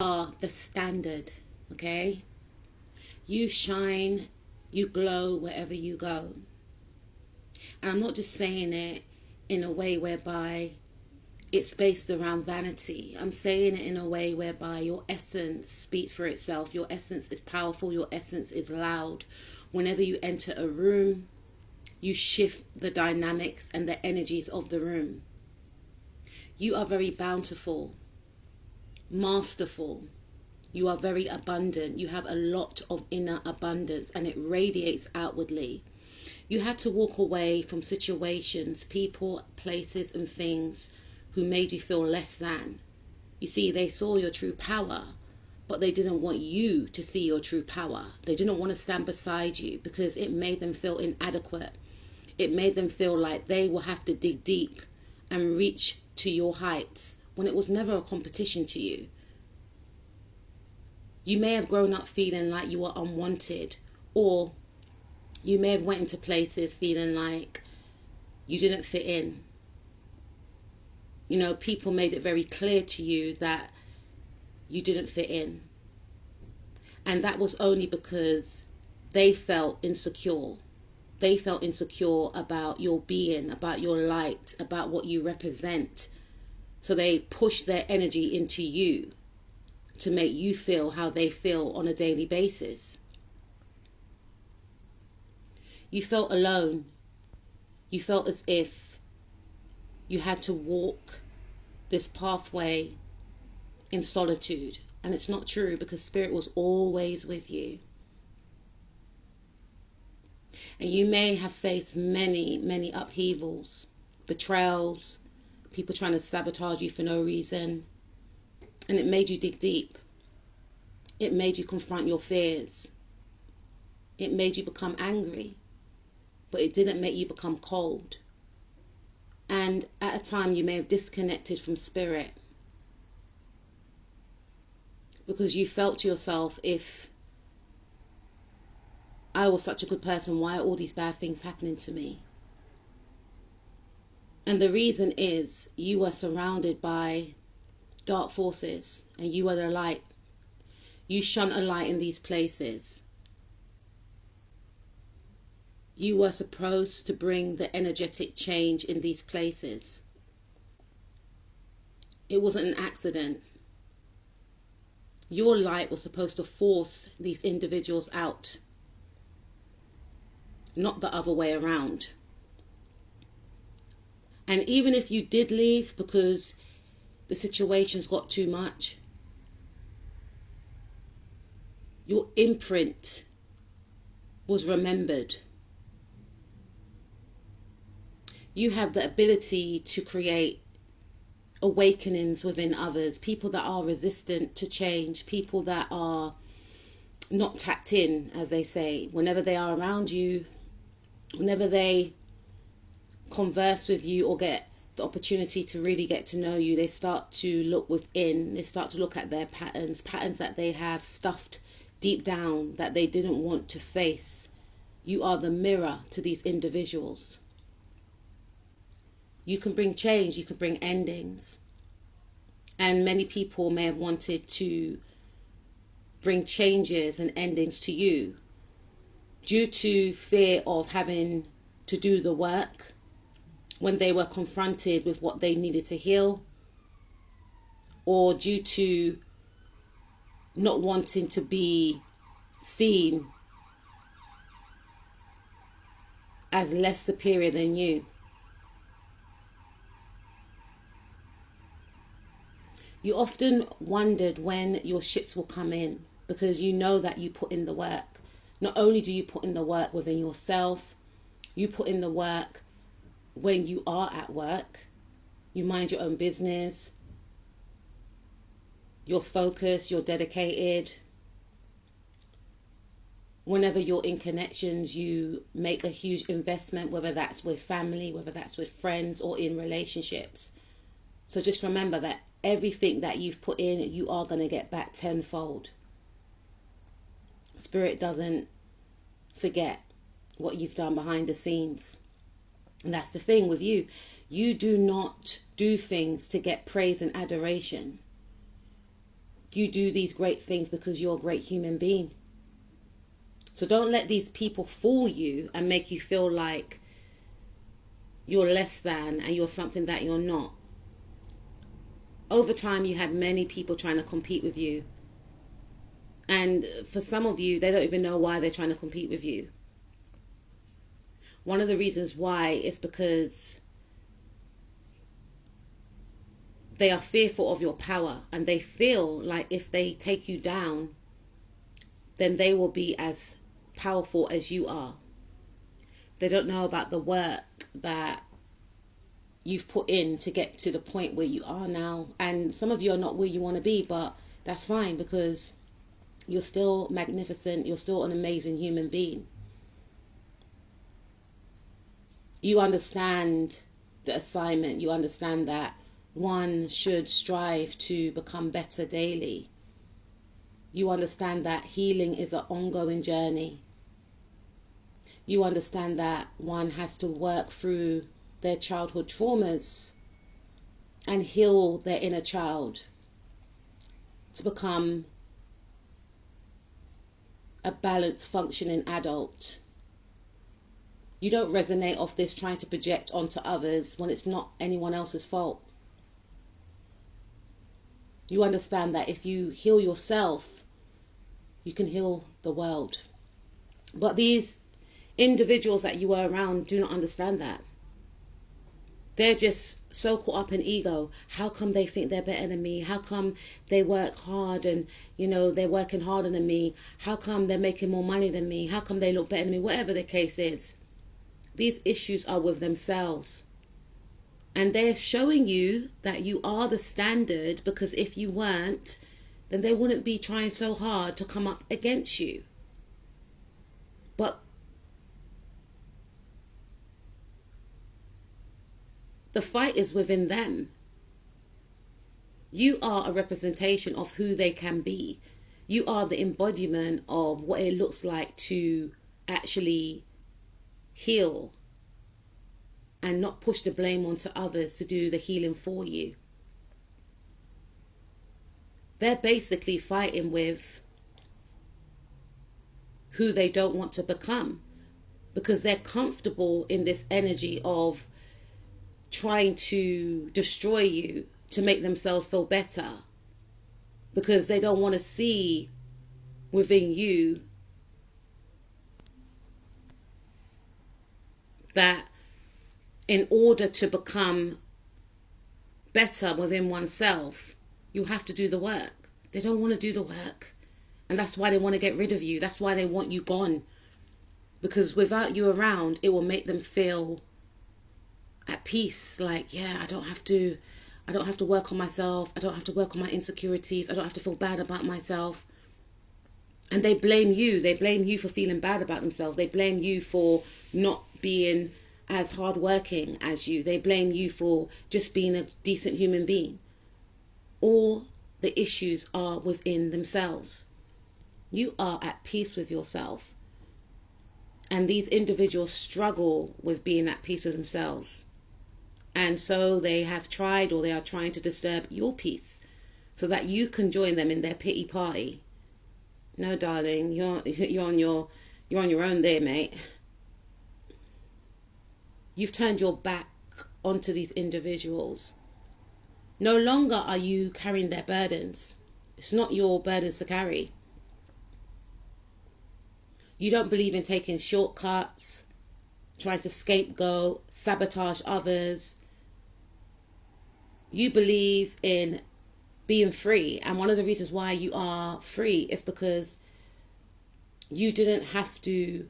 Are the standard, okay? You shine, you glow wherever you go. And I'm not just saying it in a way whereby it's based around vanity. I'm saying it in a way whereby your essence speaks for itself. Your essence is powerful. Your essence is loud. Whenever you enter a room, you shift the dynamics and the energies of the room. You are very bountiful, masterful. You are very abundant. You have a lot of inner abundance and it radiates outwardly. You had to walk away from situations, people, places and things who made you feel less than. You see, they saw your true power, but they didn't want you to see your true power. They didn't want to stand beside you because it made them feel inadequate. It made them feel like they will have to dig deep and reach to your heights when it was never a competition to you. You may have grown up feeling like you were unwanted, or you may have went into places feeling like you didn't fit in. You know, people made it very clear to you that you didn't fit in. And that was only because they felt insecure. They felt insecure about your being, about your light, about what you represent. So they pushed their energy into you to make you feel how they feel on a daily basis. You felt alone. You felt as if you had to walk this pathway in solitude. And it's not true, because Spirit was always with you. And you may have faced many upheavals, betrayals, people trying to sabotage you for no reason. And it made you dig deep. It made you confront your fears. It made you become angry. But it didn't make you become cold. And at a time you may have disconnected from Spirit, because you felt to yourself, if I was such a good person, why are all these bad things happening to me? And the reason is you were surrounded by dark forces and you were the light. You shone a light in these places. You were supposed to bring the energetic change in these places. It wasn't an accident. Your light was supposed to force these individuals out, not the other way around. And even if you did leave because the situations got too much, your imprint was remembered. You have the ability to create awakenings within others, people that are resistant to change, people that are not tapped in, as they say. Whenever they are around you, whenever they converse with you or get the opportunity to really get to know you, they start to look within. They start to look at their patterns that they have stuffed deep down that they didn't want to face. You are the mirror to these individuals. You can bring change, you can bring endings. And many people may have wanted to bring changes and endings to you due to fear of having to do the work when they were confronted with what they needed to heal, or due to not wanting to be seen as less superior than you. You often wondered when your ships will come in, because you know that you put in the work. Not only do you put in the work within yourself, you put in the work when you are at work. You mind your own business. You're focused, you're dedicated. Whenever you're in connections, you make a huge investment, whether that's with family, whether that's with friends, or in relationships. So just remember that everything that you've put in, you are going to get back tenfold. Spirit doesn't forget what you've done behind the scenes. And that's the thing with you. You do not do things to get praise and adoration. You do these great things because you're a great human being. So don't let these people fool you and make you feel like you're less than and you're something that you're not. Over time, you had many people trying to compete with you. And for some of you, they don't even know why they're trying to compete with you. One of the reasons why is because they are fearful of your power, and they feel like if they take you down, then they will be as powerful as you are. They don't know about the work that you've put in to get to the point where you are now. And some of you are not where you want to be, but that's fine, because you're still magnificent. You're still an amazing human being. You understand the assignment. You understand that one should strive to become better daily. You understand that healing is an ongoing journey. You understand that one has to work through their childhood traumas and heal their inner child to become a balanced, functioning adult. You don't resonate off this trying to project onto others when it's not anyone else's fault. You understand that if you heal yourself, you can heal the world. But these individuals that you are around do not understand that. They're just so caught up in ego. How come they think they're better than me? How come they work hard and, they're working harder than me? How come they're making more money than me? How come they look better than me? Whatever the case is. These issues are with themselves. And they're showing you that you are the standard, because if you weren't, then they wouldn't be trying so hard to come up against you. But the fight is within them. You are a representation of who they can be. You are the embodiment of what it looks like to actually heal and not push the blame onto others to do the healing for you. They're basically fighting with who they don't want to become, because they're comfortable in this energy of trying to destroy you to make themselves feel better, because they don't want to see within you that in order to become better within oneself, you have to do the work. They don't want to do the work. And that's why they want to get rid of you. That's why they want you gone. Because without you around, it will make them feel at peace. Like, yeah, I don't have to work on myself. I don't have to work on my insecurities. I don't have to feel bad about myself. And they blame you. They blame you for feeling bad about themselves. They blame you for not being as hardworking as you. They blame you for just being a decent human being. All the issues are within themselves. You are at peace with yourself. And these individuals struggle with being at peace with themselves. And so they have tried, or they are trying to disturb your peace so that you can join them in their pity party. No, darling, you're on your own there, mate. You've turned your back onto these individuals. No longer are you carrying their burdens. It's not your burdens to carry. You don't believe in taking shortcuts, trying to scapegoat, sabotage others. You believe in being free. And one of the reasons why you are free is because you didn't have to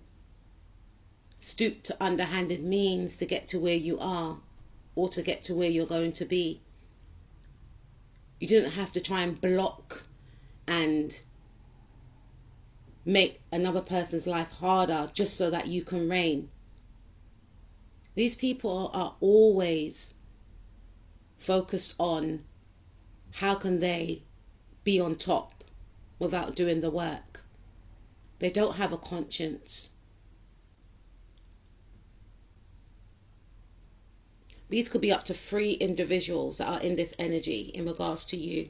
stoop to underhanded means to get to where you are, or to get to where you're going to be. You didn't have to try and block and make another person's life harder just so that you can reign. These people are always focused on how can they be on top without doing the work. They don't have a conscience. These could be up to 3 individuals that are in this energy in regards to you.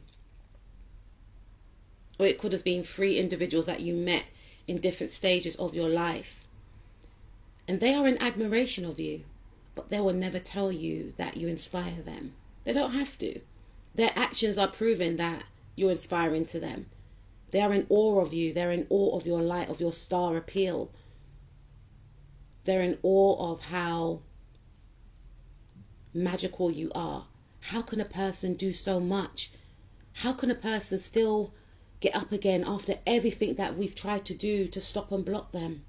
Or it could have been 3 individuals that you met in different stages of your life. And they are in admiration of you, but they will never tell you that you inspire them. They don't have to. Their actions are proving that you're inspiring to them. They are in awe of you. They're in awe of your light, of your star appeal. They're in awe of how magical you are. How can a person do so much? How can a person still get up again after everything that we've tried to do to stop and block them?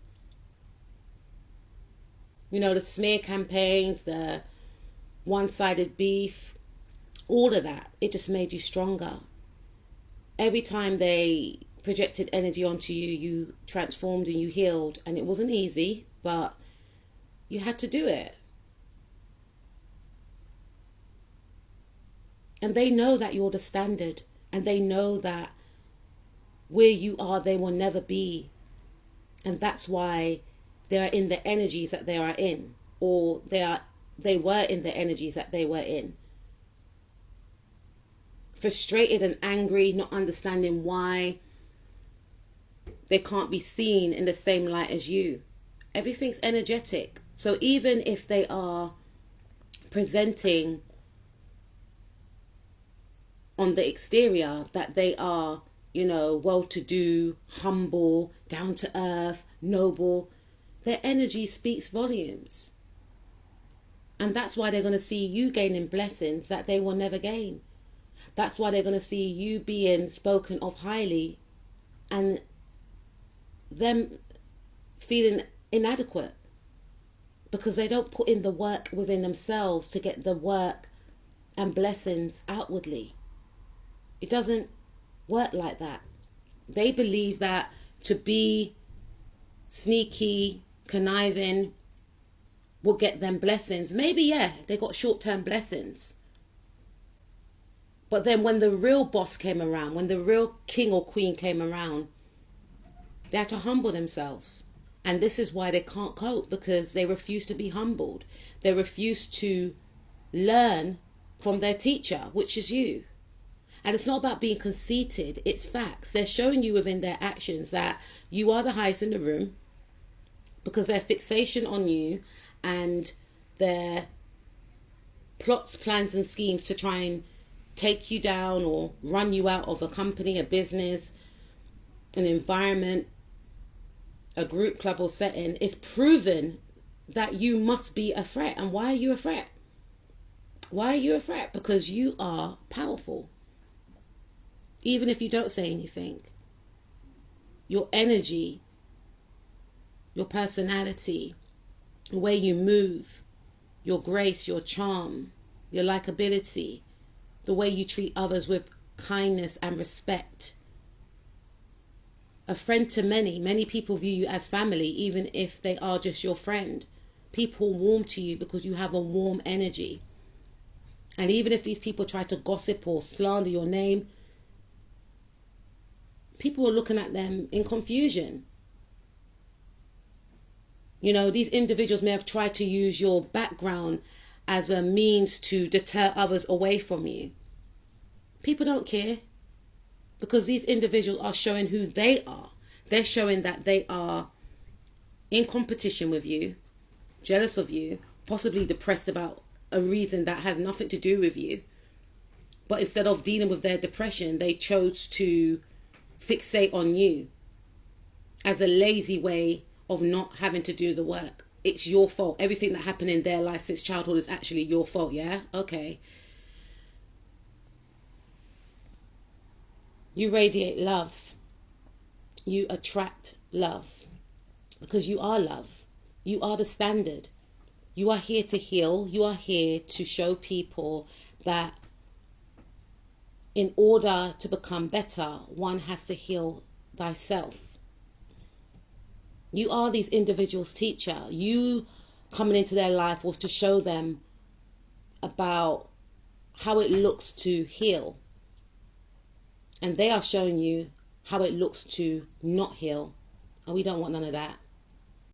You know, the smear campaigns, the one-sided beef, all of that, it just made you stronger. Every time they projected energy onto you, you transformed and you healed. And it wasn't easy, but you had to do it. And they know that you're the standard. And they know that where you are, they will never be. And that's why they are in the energies that they are in. Or they were in the energies that they were in. Frustrated and angry, not understanding why they can't be seen in the same light as you. Everything's energetic. So even if they are presenting on the exterior that they are, you know, well-to-do, humble, down-to-earth, noble, their energy speaks volumes. And that's why they're going to see you gaining blessings that they will never gain. That's why they're going to see you being spoken of highly and them feeling inadequate because they don't put in the work within themselves to get the work and blessings outwardly. It doesn't work like that. They believe that to be sneaky, conniving will get them blessings. Maybe, yeah, they got short-term blessings. But then when the real boss came around, when the real king or queen came around, they had to humble themselves. And this is why they can't cope, because they refuse to be humbled. They refuse to learn from their teacher, which is you. And it's not about being conceited, it's facts. They're showing you within their actions that you are the highest in the room because their fixation on you and their plots, plans and schemes to try and take you down or run you out of a company, a business, an environment, a group, club or setting is proven that you must be a threat. And why are you a threat? Why are you a threat? Because you are powerful. Even if you don't say anything, your energy, your personality, the way you move, your grace, your charm, your likability, the way you treat others with kindness and respect. A friend to many. Many people view you as family, even if they are just your friend. People warm to you because you have a warm energy. And even if these people try to gossip or slander your name, people are looking at them in confusion. You know, these individuals may have tried to use your background as a means to deter others away from you. People don't care because these individuals are showing who they are. They're showing that they are in competition with you, jealous of you, possibly depressed about a reason that has nothing to do with you. But instead of dealing with their depression, they chose to fixate on you as a lazy way of not having to do the work. It's your fault. Everything that happened in their life since childhood is actually your fault, yeah? Okay. You radiate love. You attract love because you are love. You are the standard. You are here to heal. You are here to show people that in order to become better, one has to heal thyself. You are these individuals' teacher. You coming into their life was to show them about how it looks to heal. And they are showing you how it looks to not heal. And we don't want none of that.